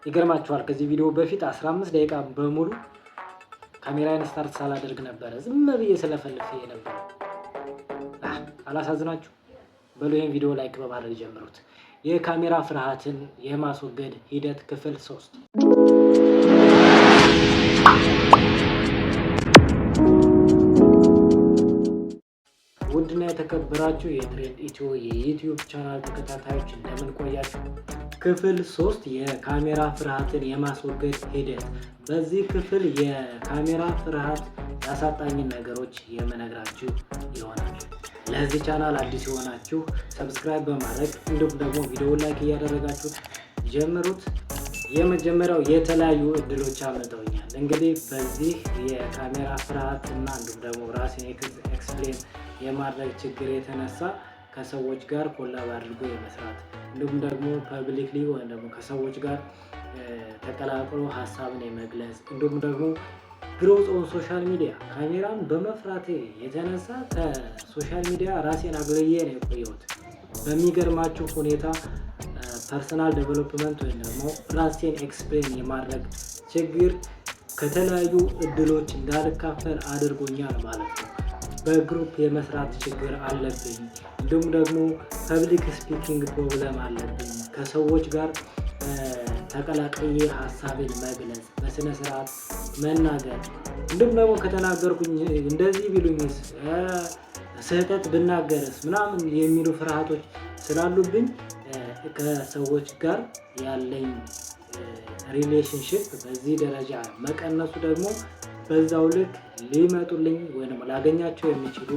ይገርማችኋል ከዚህ ቪዲዮ በፊት 15 ደቂቃ በሙሉ ካሜራዬን ስታርት ሳላደርግ ነበር ዝም ብዬ ስለፈልፍ ነበር። አላሳዝናችሁ? በሉ ይሄን ቪዲዮ ላይክ በማድረግ ጀምሩት። የካሜራ ፍርሃትን የማስወገድ ሂደት ክፍል 3። ውድና የተከበራችሁ የትሬንድ ኢትዮ የዩቲዩብ ቻናል ተከታታዮች እንደምን ቆያችሁ? ክፍል 3 የካሜራ ፍርሃትን የማስወገድ ሂደት። በዚህ ክፍል የካሜራ ፍርሃት ያሳጣኝን ነገሮች የምነግራችሁ ይሆናል። ለዚህ ቻናል አዲስ የሆናችሁ ሰብስክራይብ በማድረግ እንዲሁም ደግሞ ቪዲዮውን ላይክ እያደረጋችሁ ጀምሩት። የመጀመሪያው የተለያዩ እድሎች አመጣውኛል። እንግዲህ በዚህ የካሜራ ፍርሃት እና እንዲሁም ደግሞ ራሴን ኤክስፕሌን የማድረግ ችግር የተነሳ ከሰዎች ጋር ኮላብ አድርጎ የመስራት እንዲሁም ደግሞ ፐብሊክሊ ወይም ደግሞ ከሰዎች ጋር ተቀላቅሎ ሀሳብን የመግለጽ እንዲሁም ደግሞ ግሮዝ ኦን ሶሻል ሚዲያ ካሜራን በመፍራቴ የተነሳ ከሶሻል ሚዲያ ራሴን አግለዬ ነው የቆየሁት። በሚገርማችሁ ሁኔታ ፐርሰናል ዴቨሎፕመንት ወይም ደግሞ ራሴን ኤክስፕሌን የማድረግ ችግር ከተለያዩ እድሎች እንዳልካፈል አድርጎኛል ማለት ነው። በግሩፕ የመስራት ችግር አለብኝ። እንዲሁም ደግሞ ፐብሊክ ስፒኪንግ ፕሮብለም አለብኝ። ከሰዎች ጋር ተቀላቅዬ ሀሳብን መግለጽ፣ በስነ ስርዓት መናገር እንዲሁም ደግሞ ከተናገርኩኝ እንደዚህ ቢሉኝስ ስህተት ብናገርስ ምናምን የሚሉ ፍርሃቶች ስላሉብኝ ከሰዎች ጋር ያለኝ ሪሌሽንሽፕ በዚህ ደረጃ መቀነሱ ደግሞ በዛው ልክ ሊመጡልኝ ወይም ላገኛቸው የሚችሉ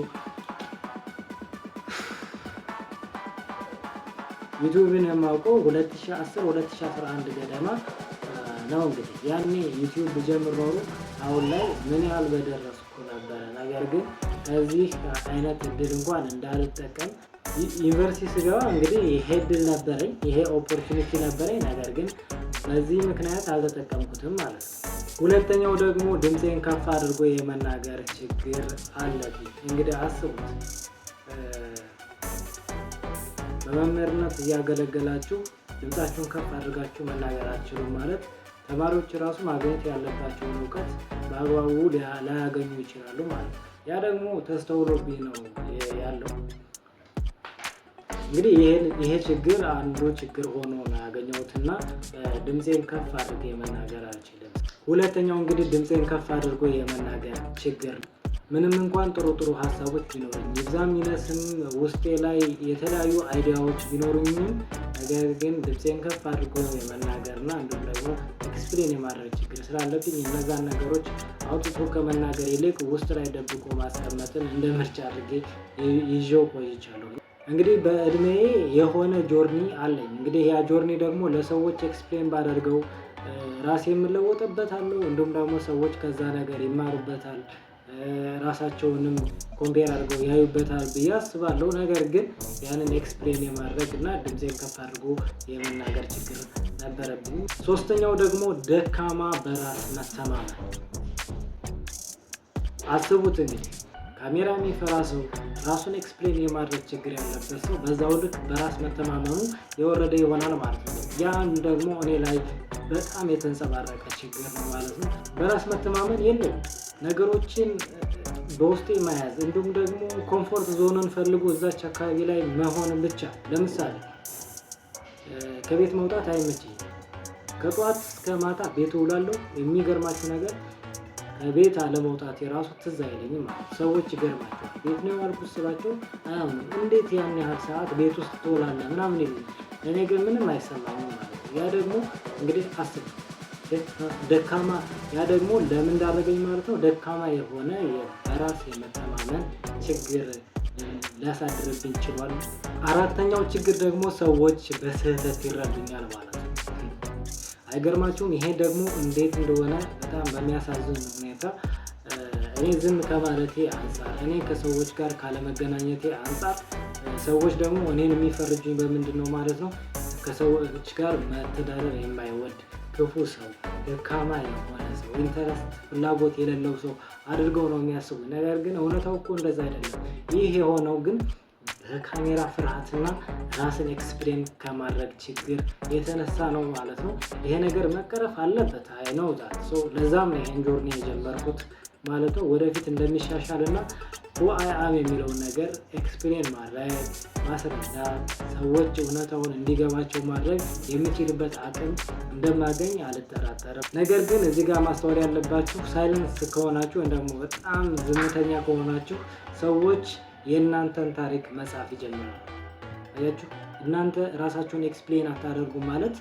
ዩቲዩብን የማውቀው 2010-2011 ገደማ ነው። እንግዲህ ያኔ ዩቲዩብ ብጀምር ኖሮ አሁን ላይ ምን ያህል በደረስኩ ነበረ። ነገር ግን ከዚህ አይነት እድል እንኳን እንዳልጠቀም ዩኒቨርሲቲ ስገባ እንግዲህ ይሄ እድል ነበረኝ፣ ይሄ ኦፖርቹኒቲ ነበረኝ። ነገር ግን በዚህ ምክንያት አልተጠቀምኩትም ማለት ነው። ሁለተኛው ደግሞ ድምፄን ከፍ አድርጎ የመናገር ችግር አለብኝ። እንግዲህ አስቡት፣ በመምህርነት እያገለገላችሁ ድምፃችሁን ከፍ አድርጋችሁ መናገር አትችሉም ማለት ተማሪዎች ራሱ ማግኘት ያለባቸውን እውቀት በአግባቡ ላያገኙ ይችላሉ ማለት ነው። ያ ደግሞ ተስተውሎብኝ ነው ያለው። እንግዲህ ይሄ ችግር አንዱ ችግር ሆኖ ነው ያገኘሁትና ድምፄን ከፍ አድርጌ መናገር አልችልም። ሁለተኛው እንግዲህ ድምፄን ከፍ አድርጎ የመናገር ችግር። ምንም እንኳን ጥሩ ሀሳቦች ቢኖሩኝ ይብዛም ይነስም ውስጤ ላይ የተለያዩ አይዲያዎች ቢኖሩኝም ነገር ግን ድምፄን ከፍ አድርጎ የመናገርና እንዲሁም ደግሞ ኤክስፕሌን የማድረግ ችግር ስላለብኝ እነዛን ነገሮች አውጥቶ ከመናገር ይልቅ ውስጥ ላይ ደብቆ ማስቀመጥን እንደ ምርጫ አድርጌ ይዤው ቆይቻለሁ። እንግዲህ በእድሜ የሆነ ጆርኒ አለኝ። እንግዲህ ያ ጆርኒ ደግሞ ለሰዎች ኤክስፕሌን ባደርገው ራሴ የምለወጥበታለሁ፣ እንዲሁም ደግሞ ሰዎች ከዛ ነገር ይማሩበታል፣ ራሳቸውንም ኮምፔር አድርገው ያዩበታል ብዬ አስባለሁ። ነገር ግን ያንን ኤክስፕሌን የማድረግ እና ድምፄን ከፍ አድርጎ የመናገር ችግር ነበረብኝ። ሶስተኛው ደግሞ ደካማ በራስ መተማመን። አስቡት እንግዲህ ካሜራ የሚፈራ ሰው፣ ራሱን ኤክስፕሌን የማድረግ ችግር ያለበት ሰው በዛው ልክ በራስ መተማመኑ የወረደ ይሆናል ማለት ነው። ያን ደግሞ እኔ ላይ በጣም የተንጸባረቀ ችግር ነው ማለት ነው። በራስ መተማመን የለም። ነገሮችን በውስጤ መያዝ እንዲሁም ደግሞ ኮምፎርት ዞንን ፈልጎ እዛች አካባቢ ላይ መሆን ብቻ። ለምሳሌ ከቤት መውጣት አይመችኝም። ከጠዋት እስከ ማታ ቤት ውላለሁ። የሚገርማችሁ ነገር ከቤት አለመውጣት የራሱ ትዝ አይለኝም ማለት ነው። ሰዎች ይገርማቸዋል። ቤት ነው ያልኩት ስላቸው አያምኑም። እንዴት ያን ያህል ሰዓት ቤት ውስጥ ትውላለህ ምናምን ይሉኝ። እኔ ግን ምንም አይሰማኝም ማለት ነው። ያ ደግሞ እንግዲህ አስብ ደካማ፣ ያ ደግሞ ለምን እንዳደረገኝ ማለት ነው ደካማ የሆነ በራስ የመተማመን ችግር ሊያሳድርብኝ ችሏል። አራተኛው ችግር ደግሞ ሰዎች በስህተት ይረዱኛል ማለት ነው። አይገርማችሁም? ይሄ ደግሞ እንዴት እንደሆነ በጣም በሚያሳዝን ሁኔታ እኔ ዝም ከማለቴ አንጻር፣ እኔ ከሰዎች ጋር ካለመገናኘቴ አንጻር ሰዎች ደግሞ እኔን የሚፈርጁኝ በምንድን ነው ማለት ነው ከሰዎች ጋር መተዳደር የማይወድ ክፉ ሰው፣ ደካማ የሆነ ሰው፣ ኢንተረስት ፍላጎት የሌለው ሰው አድርገው ነው የሚያስቡ። ነገር ግን እውነታው እኮ እንደዛ አይደለም። ይህ የሆነው ግን በካሜራ ፍርሃትና ራስን ኤክስፕሌን ከማድረግ ችግር የተነሳ ነው ማለት ነው። ይሄ ነገር መቀረፍ አለበት። አይ ነው ዛት ለዛም ነው ይሄን ጆርኒ የጀመርኩት ማለት ነው። ወደፊት እንደሚሻሻልና ሁአይአም የሚለውን ነገር ኤክስፕሌን ማድረግ ማስረዳት፣ ሰዎች እውነታውን እንዲገባቸው ማድረግ የሚችልበት አቅም እንደማገኝ አልጠራጠርም። ነገር ግን እዚህ ጋር ማስተዋል ያለባችሁ ሳይለንስ ከሆናችሁ ወይም ደግሞ በጣም ዝምተኛ ከሆናችሁ ሰዎች የእናንተን ታሪክ መጻፍ ይጀምራሉ። አያችሁ፣ እናንተ ራሳችሁን ኤክስፕሌን አታደርጉም ማለት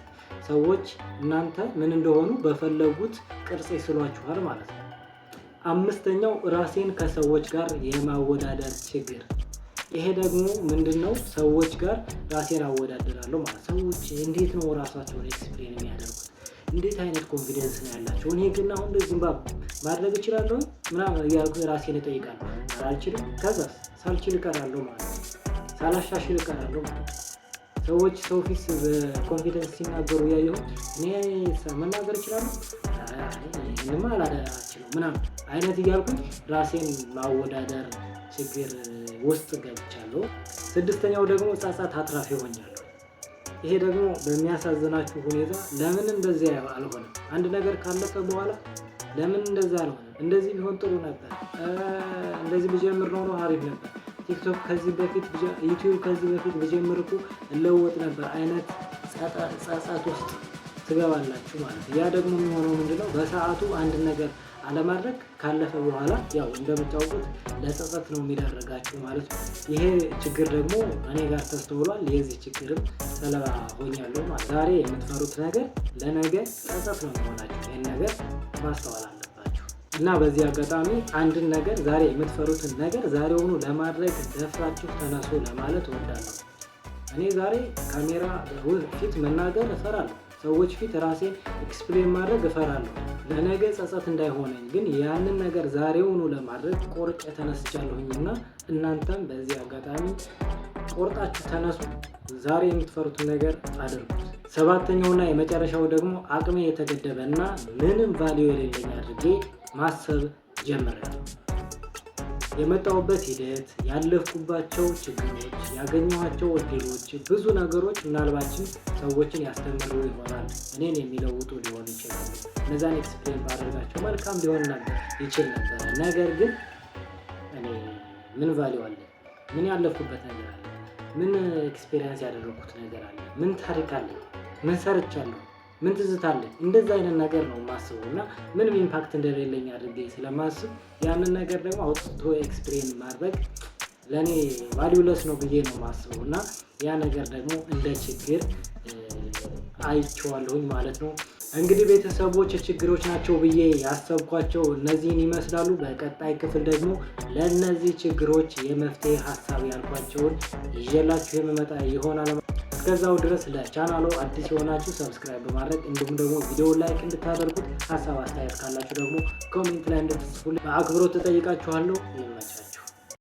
ሰዎች እናንተ ምን እንደሆኑ በፈለጉት ቅርጽ ይስሏችኋል ማለት ነው። አምስተኛው ራሴን ከሰዎች ጋር የማወዳደር ችግር። ይሄ ደግሞ ምንድነው? ሰዎች ጋር ራሴን አወዳደራለሁ ማለት ሰዎች እንዴት ነው ራሳቸውን ኤክስፕሌን የሚያደርጉት? እንዴት አይነት ኮንፊደንስ ነው ያላቸው? እኔ ግን አሁን እንደዚህ ማድረግ እችላለሁ ምናምን እያልኩ ራሴን እጠይቃለሁ። አልችልም። ከዛ ሳልችል እቀራለሁ ማለት ነው። ሳላሻሽል እቀራለሁ ማለት ነው። ሰዎች ሰው ፊት በኮንፊደንስ ሲናገሩ ያየሁ እኔ መናገር እችላለሁ ምንም አላደራችለው ምናምን አይነት እያልኩኝ ራሴን ማወዳደር ችግር ውስጥ ገብቻለሁ። ስድስተኛው ደግሞ ጸጸት አትራፊ ሆኛለሁ። ይሄ ደግሞ በሚያሳዝናችሁ ሁኔታ ለምን እንደዚህ አልሆነም? አንድ ነገር ካለፈ በኋላ ለምን እንደዛ አልሆነም? እንደዚህ ቢሆን ጥሩ ነበር፣ እንደዚህ ብጀምር ነው አሪፍ ነበር፣ ቲክቶክ ከዚህ በፊት ዩቲዩብ ከዚህ በፊት ብጀምር እኮ እለወጥ ነበር አይነት ጸጸት ውስጥ ትገባላችሁ ማለት ነው። ያ ደግሞ የሚሆነው ምንድነው? በሰዓቱ አንድ ነገር አለማድረግ ካለፈ በኋላ ያው እንደምታውቁት ለጸጸት ነው የሚዳረጋችሁ ማለት ነው። ይሄ ችግር ደግሞ እኔ ጋር ተስተውሏል። የዚህ ችግርም ሰለባ ሆኛለሁ ማለት። ዛሬ የምትፈሩት ነገር ለነገ ጸጸት ነው የሚሆናችሁ። ይህን ነገር ማስተዋል አለባችሁ እና በዚህ አጋጣሚ አንድን ነገር ዛሬ የምትፈሩትን ነገር ዛሬውኑ ለማድረግ ደፍራችሁ ተነሱ ለማለት እወዳለሁ። እኔ ዛሬ ካሜራ ፊት መናገር እፈራለሁ። ሰዎች ፊት ራሴን ኤክስፕሌን ማድረግ እፈራለሁ። ለነገ ጸጸት እንዳይሆነኝ ግን ያንን ነገር ዛሬውኑ ለማድረግ ቆርጬ ተነስቻለሁኝና እናንተም በዚህ አጋጣሚ ቆርጣችሁ ተነሱ። ዛሬ የምትፈሩትን ነገር አድርጉት። ሰባተኛውና የመጨረሻው ደግሞ አቅሜ የተገደበና ምንም ቫልዩ የሌለኝ አድርጌ ማሰብ ጀምሬያለሁ። የመጣሁበት ሂደት፣ ያለፍኩባቸው ችግሮች፣ ያገኘኋቸው እድሎች፣ ብዙ ነገሮች ምናልባችም ሰዎችን ያስተምሩ ይሆናል፣ እኔን የሚለውጡ ሊሆን ይችላሉ። እነዛን ኤክስፕሌን ባደርጋቸው መልካም ሊሆን ይችል ነበር። ነገር ግን እኔ ምን ቫልዩ አለ? ምን ያለፍኩበት ነገር አለ? ምን ኤክስፔሪየንስ ያደረኩት ነገር አለ? ምን ታሪክ አለ? ምን ሰርቻለሁ? ምን ትዝታ አለ? እንደዛ አይነት ነገር ነው የማስበው እና ምንም ኢምፓክት እንደሌለኝ አድርጌ ስለማስብ ያንን ነገር ደግሞ አውጥቶ ኤክስፕሌን ማድረግ ለእኔ ቫልዩለስ ነው ብዬ ነው የማስበው እና ያ ነገር ደግሞ እንደ ችግር አይቼዋለሁኝ ማለት ነው። እንግዲህ ቤተሰቦች ችግሮች ናቸው ብዬ ያሰብኳቸው እነዚህን ይመስላሉ። በቀጣይ ክፍል ደግሞ ለእነዚህ ችግሮች የመፍትሄ ሀሳብ ያልኳቸውን ይዤላችሁ የምመጣ ይሆናል። እስከዛው ድረስ ለቻናሉ አዲስ የሆናችሁ ሰብስክራይብ በማድረግ እንዲሁም ደግሞ ቪዲዮ ላይክ እንድታደርጉት፣ ሀሳብ አስተያየት ካላችሁ ደግሞ ኮሜንት ላይ እንድትጽፉልኝ በአክብሮት ተጠይቃችኋለሁ። ይመቻል።